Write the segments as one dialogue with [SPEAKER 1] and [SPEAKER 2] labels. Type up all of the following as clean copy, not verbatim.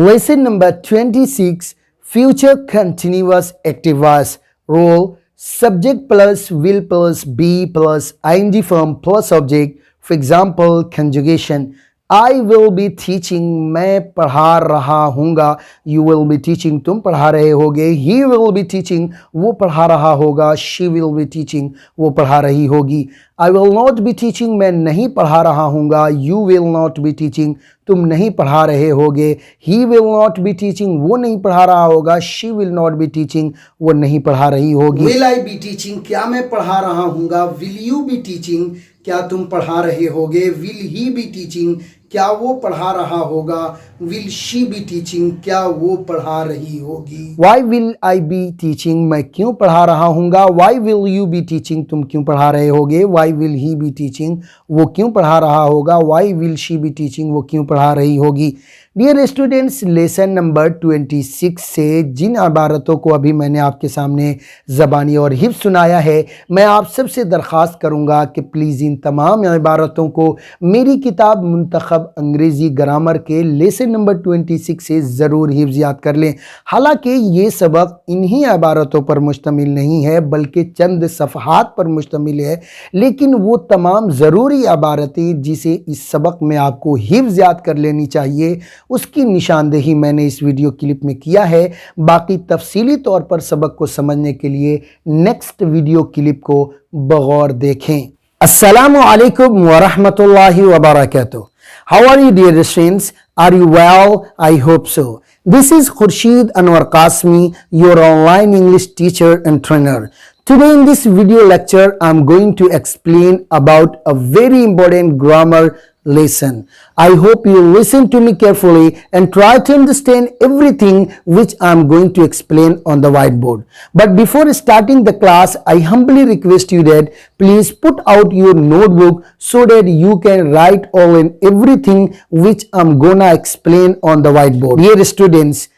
[SPEAKER 1] Lesson number 26, future continuous active voice. Role: subject plus will plus be plus ing form plus object. For example, conjugation. I will be teaching, मैं पढ़ा रहा हूँगा. You will be teaching, तुम पढ़ा रहे होगे. He will be teaching, वो पढ़ा रहा होगा. She will be teaching, वो पढ़ा रही होगी. I will not be teaching, मैं नहीं पढ़ा रहा हूँगा. You will not be teaching, तुम नहीं पढ़ा रहे होगे. He will not be teaching, वो नहीं पढ़ा रहा होगा. She will not be teaching, वो नहीं पढ़ा रही होगी. Will I be teaching, क्या मैं पढ़ा रहा हूँगा. Will you be teaching, क्या तुम पढ़ा रहे होगे. Will he be teaching, क्या वो पढ़ा रहा होगा. Will she be teaching, क्या वो पढ़ा रही होगी. Why will I be teaching, मैं क्यों पढ़ा रहा हूँगा. Why will you be teaching, तुम क्यों पढ़ा रहे होगे. Why will he be teaching, वो क्यों पढ़ा रहा होगा. Why will she be teaching, वो क्यों पढ़ा रही होगी. डियर स्टूडेंट्स, लेसन नंबर 26 से जिन इबारतों को अभी मैंने आपके सामने ज़बानी और हिफ्ज़ सुनाया है, मैं आप सबसे दरख्वास्त करूंगा कि प्लीज़ इन तमाम इबारतों को मेरी किताब मुंतखब अंग्रेज़ी ग्रामर के लेसन नंबर 26 से ज़रूर हिफ्ज़ याद कर लें. हालांकि ये सबक इन्हीं इबारतों पर मुश्तमिल नहीं है बल्कि चंद सफ़हात पर मुश्तमिल है, लेकिन वो तमाम ज़रूरी इबारतें जिसे इस सबक में आपको हिफ्ज़ याद कर लेनी चाहिए उसकी निशानदेही मैंने इस वीडियो क्लिप में किया है. बाकी तफसीली तौर पर सबक को समझने के लिए नेक्स्ट वीडियो क्लिप को बगौर देखें. अस्सलामु अलैकुम व रहमतुल्लाहि व बरकातुहू. How are you, dear students? Are you well? I hope so. This is Khurshid Anwar Qasmi, your online English teacher and trainer. Today in this video lecture, I'm going to explain about a very important grammar lesson. I hope you listen to me carefully and try to understand everything which I'm going to explain on the whiteboard. But before starting the class, I humbly request you that please put out your notebook so that you can write all and everything which I'm gonna explain on the whiteboard. Dear students,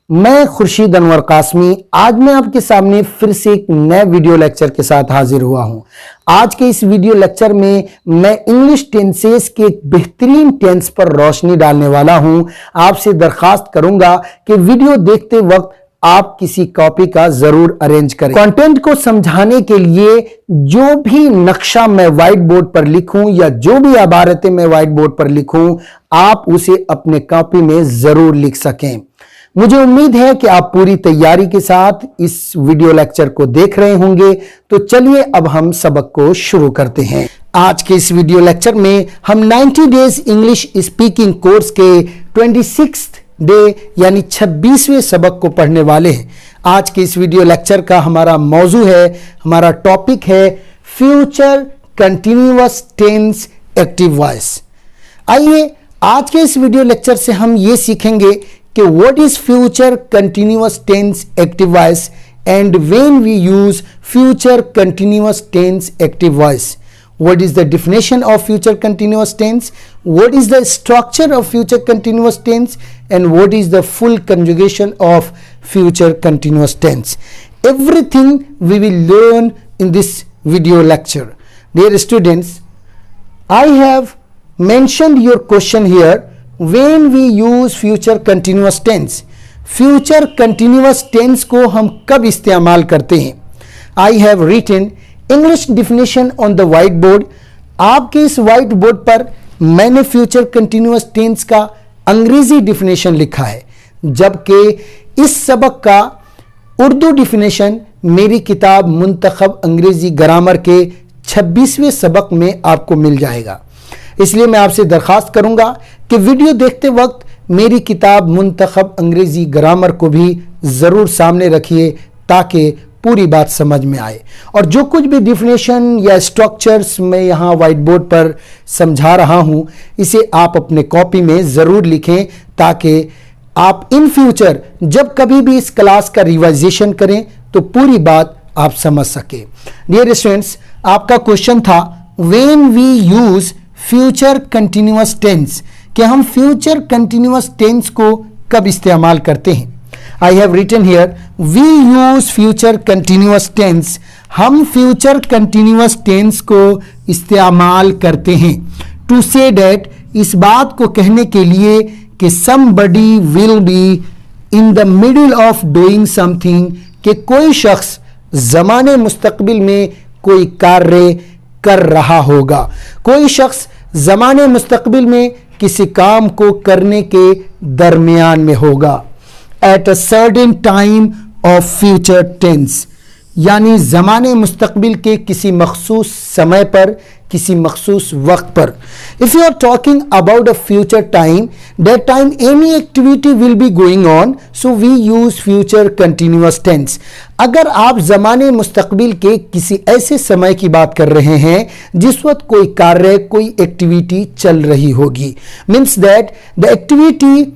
[SPEAKER 1] मैं खुर्शीद अनवर कासमी आज मैं आपके सामने फिर से एक नए video lecture के साथ हाजिर हुआ हूं. आज के इस वीडियो लेक्चर में मैं इंग्लिश टेंसेस के एक बेहतरीन टेंस पर रोशनी डालने वाला हूं. आपसे दरखास्त करूंगा कि वीडियो देखते वक्त आप किसी कॉपी का जरूर अरेंज करें. कंटेंट को समझाने के लिए जो भी नक्शा मैं व्हाइट बोर्ड पर लिखूं या जो भी इबारतें मैं व्हाइट बोर्ड पर लिखूं, आप उसे अपने कॉपी में जरूर लिख सकें. मुझे उम्मीद है कि आप पूरी तैयारी के साथ इस वीडियो लेक्चर को देख रहे होंगे. तो चलिए अब हम सबक को शुरू करते हैं. आज के इस वीडियो लेक्चर में हम 90 डेज इंग्लिश स्पीकिंग कोर्स के 26th डे यानी 26वें सबक को पढ़ने वाले हैं. आज के इस वीडियो लेक्चर का हमारा मौजू है, हमारा टॉपिक है future continuous tense active voice. आइए आज के इस वीडियो लेक्चर से हम ये सीखेंगे कि what is future continuous tense active voice and when we use future continuous tense active voice. What is the definition of future continuous tense? What is the structure of future continuous tense? And what is the full conjugation of future continuous tense? Everything we will learn in this video lecture. Dear students, I have mentioned your question here. When we use future continuous tense, future continuous tense को हम कब इस्तेमाल करते हैं. I have written English definition on the whiteboard. आपके इस white board पर मैंने future continuous tense का अंग्रेजी definition लिखा है, जबकि इस सबक का उर्दू definition मेरी किताब मुंतखब अंग्रेजी ग्रामर के 26वें सबक में आपको मिल जाएगा. इसलिए मैं आपसे दरखास्त करूंगा कि वीडियो देखते वक्त मेरी किताब मुंतखब अंग्रेजी ग्रामर को भी ज़रूर सामने रखिए ताकि पूरी बात समझ में आए. और जो कुछ भी डिफिनेशन या स्ट्रक्चर्स मैं यहाँ व्हाइट बोर्ड पर समझा रहा हूँ, इसे आप अपने कॉपी में ज़रूर लिखें ताकि आप इन फ्यूचर जब कभी भी इस क्लास का रिवाइजेशन करें तो पूरी बात आप समझ सकें. डियर स्टूडेंट्स, आपका क्वेश्चन था when we use future continuous tense, कि हम फ्यूचर कंटिन्यूअस टेंस को कब इस्तेमाल करते हैं. I have written here we use future continuous tense. हम फ्यूचर कंटिन्यूअस टेंस को इस्तेमाल करते हैं टू से डेट, इस बात को कहने के लिए कि somebody will be in the middle of doing something, कि कोई शख्स ज़माने मुस्तकबिल में कोई कार्य कर रहा होगा, कोई शख्स ज़माने मुस्तकबिल में किसी काम को करने के दरमियान में होगा। At a certain time of future tense, यानी ज़माने मुस्तकबिल के किसी मखसूस समय पर, किसी मखसूस वक्त पर। If you are talking about a future time, that time any activity will be going on, so we use future continuous tense. अगर आप ज़माने मुस्तकबिल के किसी ऐसे समय की बात कर रहे हैं जिस वक्त कोई कार्य, कोई एक्टिविटी चल रही होगी, means that the activity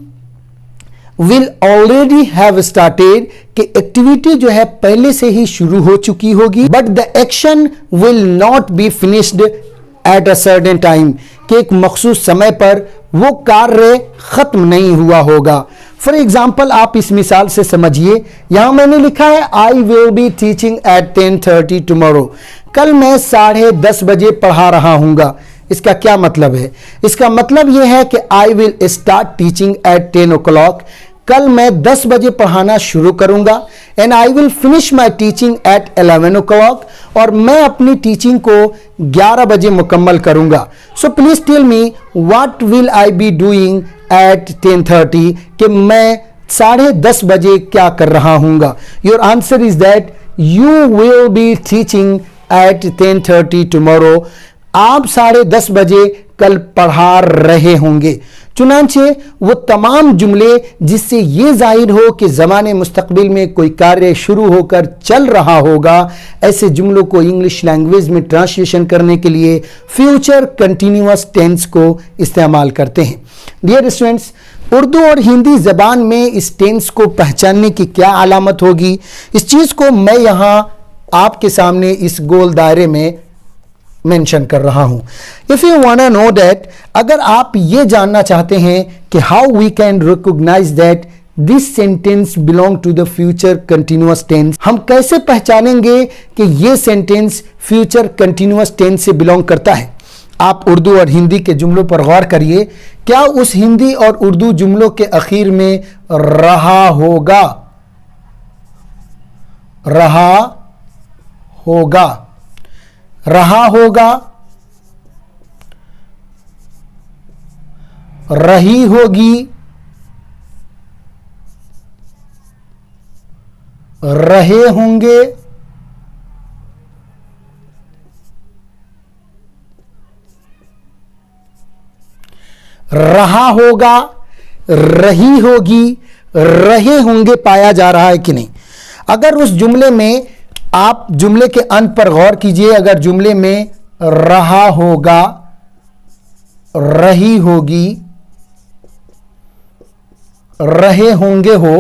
[SPEAKER 1] will already have started, कि एक्टिविटी जो है पहले से ही शुरू हो चुकी होगी, but the action will not be finished eight a certain time, कि एक मखसूस समय पर वो कार्य खत्म नहीं हुआ होगा। फॉर एग्जाम्पल, आप इस मिसाल से समझिए, यहां मैंने लिखा है I will be teaching at 10:30 tomorrow, कल मैं 10:30 बजे पढ़ा रहा हूंगा। इसका क्या मतलब है? इसका मतलब यह है कि I will start teaching eight 10 o'clock, कल मैं 10 बजे पढ़ाना शुरू करूंगा। And I will finish my teaching eight 11 o'clock, और मैं अपनी टीचिंग को 11 बजे मुकम्मल करूंगा। So please tell me what will I be doing at 10:30, कि मैं 10:30 बजे क्या कर रहा हूंगा। Your answer is that you will be teaching at 10:30 tomorrow, आप 10:30 बजे कल पढ़ा रहे होंगे। चुनांचे वो तमाम जुमले जिससे ये जाहिर हो कि ज़माने मुस्तकबिल में कोई कार्य शुरू होकर चल रहा होगा, ऐसे जुमलों को इंग्लिश लैंग्वेज में ट्रांसलेशन करने के लिए फ्यूचर कंटिन्यूअस टेंस को इस्तेमाल करते हैं। डियर स्टूडेंट्स, उर्दू और हिंदी ज़बान में इस टेंस को पहचानने की क्या अलामत होगी, इस चीज़ को मैं यहाँ आपके सामने इस गोल दायरे में मेंशन कर रहा हूं। If you want know that, अगर आप ये जानना चाहते हैं कि how we can recognise that this sentence belong to the future continuous tense, हम कैसे पहचानेंगे कि ये सेंटेंस फ्यूचर कंटिन्यूअस टेंस से बिलोंग करता है। आप उर्दू और हिंदी के जुमलों पर गौर करिए, क्या उस हिंदी और उर्दू जुमलों के आखिर में रहा होगा, रहा होगा, रहा होगा, रही होगी, रहे होंगे, रहा होगा, रही होगी, रहे होंगे पाया जा रहा है कि नहीं। अगर उस जुमले में आप जुमले के अंत पर गौर कीजिए, अगर जुमले में रहा होगा, रही होगी, रहे होंगे हो,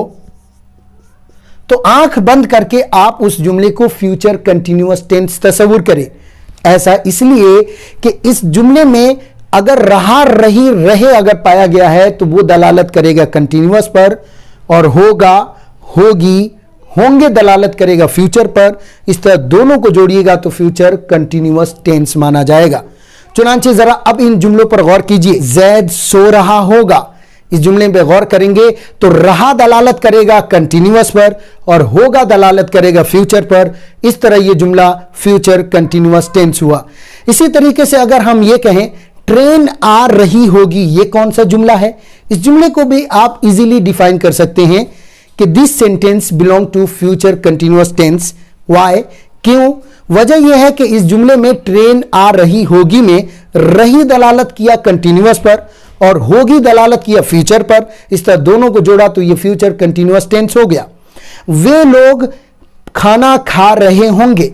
[SPEAKER 1] तो आंख बंद करके आप उस जुमले को फ्यूचर कंटिन्यूअस टेंस तस्वुर करें। ऐसा इसलिए कि इस जुमले में अगर रहा, रही, रहे अगर पाया गया है तो वो दलालत करेगा कंटिन्यूअस पर, और होगा, होगी, होंगे दलालत करेगा फ्यूचर पर। इस तरह दोनों को जोड़िएगा तो फ्यूचर कंटिन्यूअस टेंस माना जाएगा। चुनांचे जरा अब इन जुमलों पर गौर कीजिए। जैद सो रहा होगा, इस जुमले पे गौर करेंगे तो रहा दलालत करेगा कंटिन्यूअस पर और होगा दलालत करेगा फ्यूचर पर। इस तरह यह जुमला फ्यूचर कंटिन्यूअस टेंस हुआ। इसी तरीके से अगर हम ये कहें ट्रेन आ रही होगी, ये कौन सा जुमला है? इस जुमले को भी आप इजीली डिफाइन कर सकते हैं कि this sentence belong to future continuous tense. Why? क्यों? वजह यह है कि इस जुमले में ट्रेन आ रही होगी में रही दलालत किया कंटिन्यूअस पर और होगी दलालत किया फ्यूचर पर। इस तरह दोनों को जोड़ा तो यह फ्यूचर कंटिन्यूअस टेंस हो गया। वे लोग खाना खा रहे होंगे,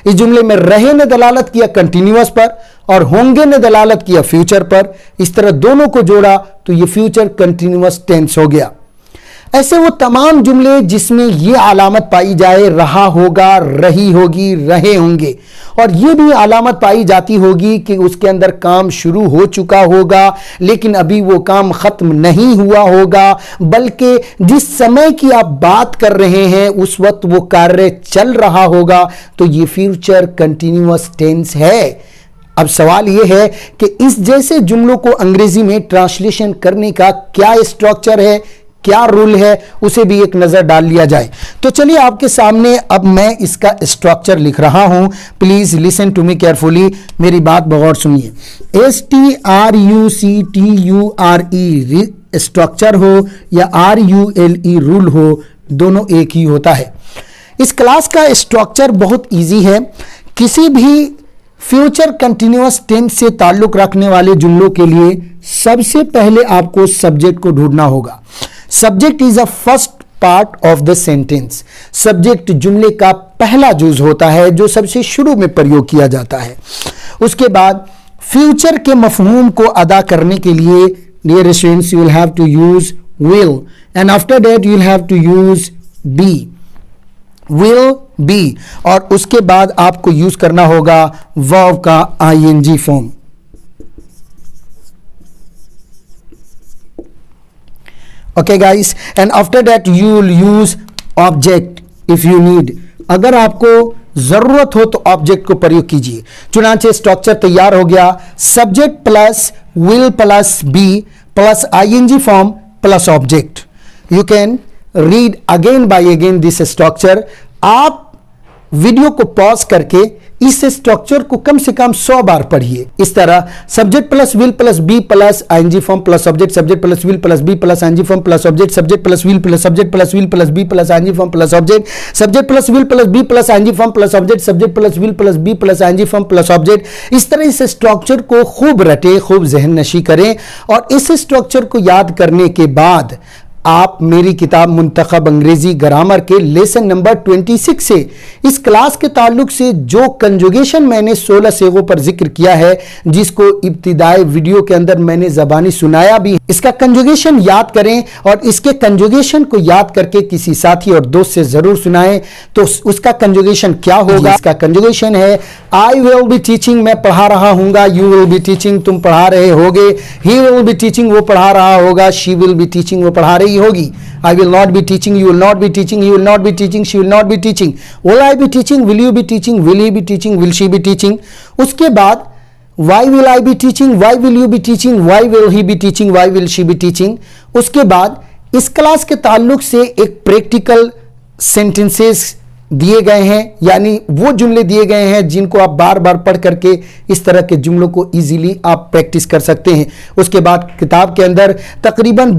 [SPEAKER 1] इस जुमले में रहे ने दलालत किया कंटिन्यूअस पर और होंगे ने दलालत किया फ्यूचर पर। इस तरह दोनों को जोड़ा तो यह फ्यूचर कंटिन्यूअस टेंस हो गया। ऐसे वो तमाम जुमले जिसमें यह अलामत पाई जाए रहा होगा, रही होगी, रहे होंगे, और यह भी अलामत पाई जाती होगी कि उसके अंदर काम शुरू हो चुका होगा लेकिन अभी वो काम खत्म नहीं हुआ होगा, बल्कि जिस समय की आप बात कर रहे हैं उस वक्त वो कार्य चल रहा होगा, तो ये फ्यूचर कंटिन्यूअस टेंस है। अब सवाल यह है कि इस जैसे जुमलों को अंग्रेजी में ट्रांसलेशन करने का क्या स्ट्रक्चर है, क्या रूल है, उसे भी एक नजर डाल लिया जाए। तो चलिए आपके सामने अब मैं इसका स्ट्रक्चर लिख रहा हूं। Please listen to me carefully, मेरी बात बगौर सुनिए। STRUCTURE स्ट्रक्चर हो या RULE रूल हो, दोनों एक ही होता है। इस क्लास का स्ट्रक्चर बहुत इजी है। किसी भी फ्यूचर कंटिन्यूअस टेंस से ताल्लुक रखने वाले जुमलों के लिए सबसे पहले आपको सब्जेक्ट को ढूंढना होगा। Subject is a first part of the sentence. Subject जुमले का पहला जुज होता है जो सबसे शुरू में प्रयोग किया जाता है। उसके बाद फ्यूचर के मफहूम को अदा करने के लिए dear students you will have to use will and after that you will have to use be, will be, और उसके बाद आपको यूज करना होगा वर्ब का ING form. Okay guys, and after that you will use object if you need. अगर आपको जरूरत हो तो ऑब्जेक्ट को प्रयोग कीजिए। चुनाचे स्ट्रक्चर तैयार हो गया। Subject plus will plus be plus ING form plus object. You can read again by again this structure. आप वीडियो को पॉज करके इस स्ट्रक्चर को कम से कम 100 बार पढ़िए। इस तरह subject plus will plus be plus ING form plus object, subject plus will plus be plus ING form plus object, subject plus will plus subject plus will plus be plus ING form plus object, subject plus will plus be plus ING form plus object, subject plus will plus be plus ING form plus object. इस तरह इस structure को खूब रटे, खूब जहन नशी करें और इस स्ट्रक्चर को याद करने के बाद आप मेरी किताब मुंतखब अंग्रेजी ग्रामर के लेसन नंबर 26 से इस क्लास के ताल्लुक से जो कंजुगेशन मैंने 16 सेगों पर जिक्र किया है, जिसको इब्तिदाई वीडियो के अंदर मैंने जबानी सुनाया भी, इसका कंजुगेशन याद करें और इसके कंजुगेशन को याद करके किसी साथी और दोस्त से जरूर सुनाएं। तो उसका कंजुगेशन क्या होगा? इसका कंजुगेशन है आई विल बी टीचिंग, मैं पढ़ा रहा हूंगा, यू विल बी टीचिंग, तुम पढ़ा रहे होगे, ही विल बी टीचिंग, वो पढ़ा रहा होगा, शी विल बी टीचिंग, वो पढ़ा रही होगी। I will not be teaching, you will not be teaching, he will not be teaching, she will not be teaching, will I be teaching, will you be teaching, will he be teaching, will she be teaching। उसके बाद why will I be teaching, why will you be teaching, why will he be teaching, why will she be teaching। उसके बाद इस class के ताल्लुक से एक practical sentences दिए गए हैं, यानी वो जुमले दिए गए हैं जिनको आप बार बार पढ़ करके इस तरह के जुमलों को इजीली आप प्रैक्टिस कर सकते हैं। उसके बाद किताब के अंदर तकरीबन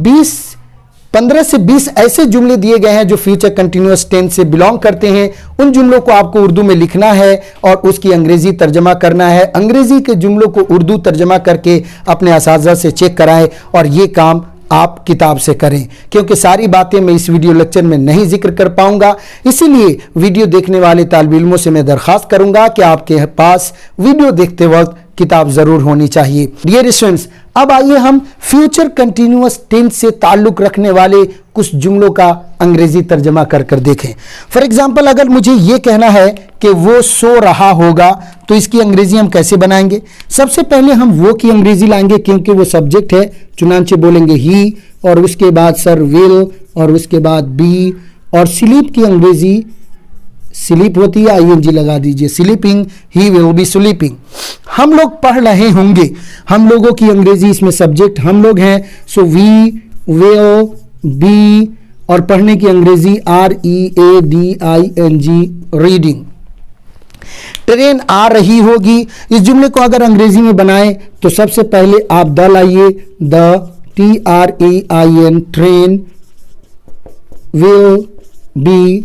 [SPEAKER 1] 15 से 20 ऐसे जुमले दिए गए हैं जो फ्यूचर कंटिन्यूअस टेंस से बिलोंग करते हैं। उन जुमलों को आपको उर्दू में लिखना है और उसकी अंग्रेजी तर्जमा करना है। अंग्रेजी के जुमलों को उर्दू तर्जमा करके अपने असातिज़ा से चेक कराएं और ये काम आप किताब से करें, क्योंकि सारी बातें मैं इस वीडियो लेक्चर में नहीं जिक्र कर पाऊंगा। इसीलिए वीडियो देखने वाले तालिब इल्मों से मैं दरख्वास्त करूंगा कि आपके पास वीडियो देखते वक्त किताब जरूर होनी चाहिए। डियर स्टूडेंट्स, अब आइए हम फ्यूचर कंटिन्यूअस टेंस से ताल्लुक रखने वाले कुछ जुमलों का अंग्रेजी तर्जमा कर कर देखें। फॉर एग्जाम्पल, अगर मुझे ये कहना है कि वो सो रहा होगा, तो इसकी अंग्रेजी हम कैसे बनाएंगे? सबसे पहले हम वो की अंग्रेजी लाएंगे क्योंकि वो सब्जेक्ट है, चुनांचे बोलेंगे ही, और उसके बाद सर विल, और उसके बाद बी, और स्लीप की अंग्रेजी स्लीप होती है, ING लगा दीजिए, sleeping, he will be sleeping. हम लोग पढ़ रहे होंगे, हम लोगों की अंग्रेजी इसमें सब्जेक्ट हम लोग हैं, सो वी विल बी, और पढ़ने की अंग्रेजी READING, रीडिंग। ट्रेन आ रही होगी, इस जुमले को अगर अंग्रेजी में बनाएं तो सबसे पहले आप द लाइए, the TRAIN, train, will be,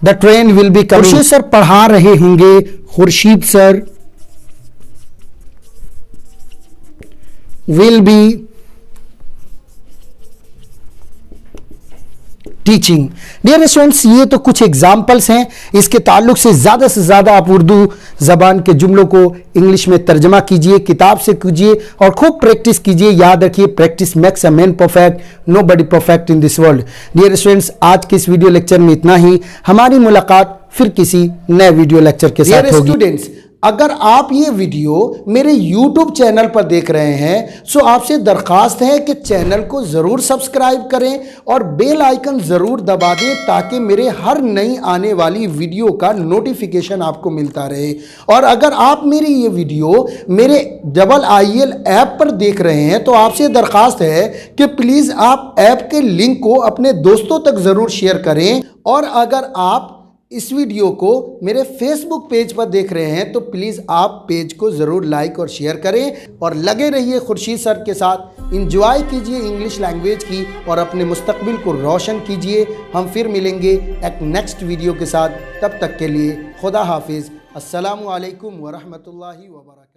[SPEAKER 1] the train will be coming. Khurshid sir पढ़ा रहे होंगे, Khurshid sir will be teaching. Dear students, ये तो कुछ एग्जाम्पल्स हैं। इसके ताल्लुक से ज़्यादा आप उर्दू ज़बान के जुमलों को इंग्लिश में तर्जमा कीजिए, किताब से कीजिए और खूब प्रैक्टिस कीजिए। याद रखिए, practice makes a man perfect, nobody perfect in this world. Dear students, आज के इस वीडियो लेक्चर में इतना ही। हमारी मुलाकात फिर किसी नए वीडियो लेक्चर के साथ होगी। स्टूडेंट्स, अगर आप ये वीडियो मेरे YouTube चैनल पर देख रहे हैं तो आपसे दरख्वास्त है कि चैनल को ज़रूर सब्सक्राइब करें और बेल आइकन ज़रूर दबा दें ताकि मेरे हर नई आने वाली वीडियो का नोटिफिकेशन आपको मिलता रहे। और अगर आप मेरी ये वीडियो मेरे IIL ऐप पर देख रहे हैं तो आपसे दरख्वास्त है कि प्लीज़ आप ऐप के लिंक को अपने दोस्तों तक ज़रूर शेयर करें। और अगर आप इस वीडियो को मेरे फेसबुक पेज पर देख रहे हैं तो प्लीज़ आप पेज को ज़रूर लाइक और शेयर करें और लगे रहिए खुर्शीद सर के साथ। इंजॉय कीजिए इंग्लिश लैंग्वेज की और अपने मुस्तकबिल को रोशन कीजिए। हम फिर मिलेंगे एक नेक्स्ट वीडियो के साथ, तब तक के लिए खुदा हाफिज़। अस्सलामु अलैकुम व रहमतुल्लाहि व बरकातहू।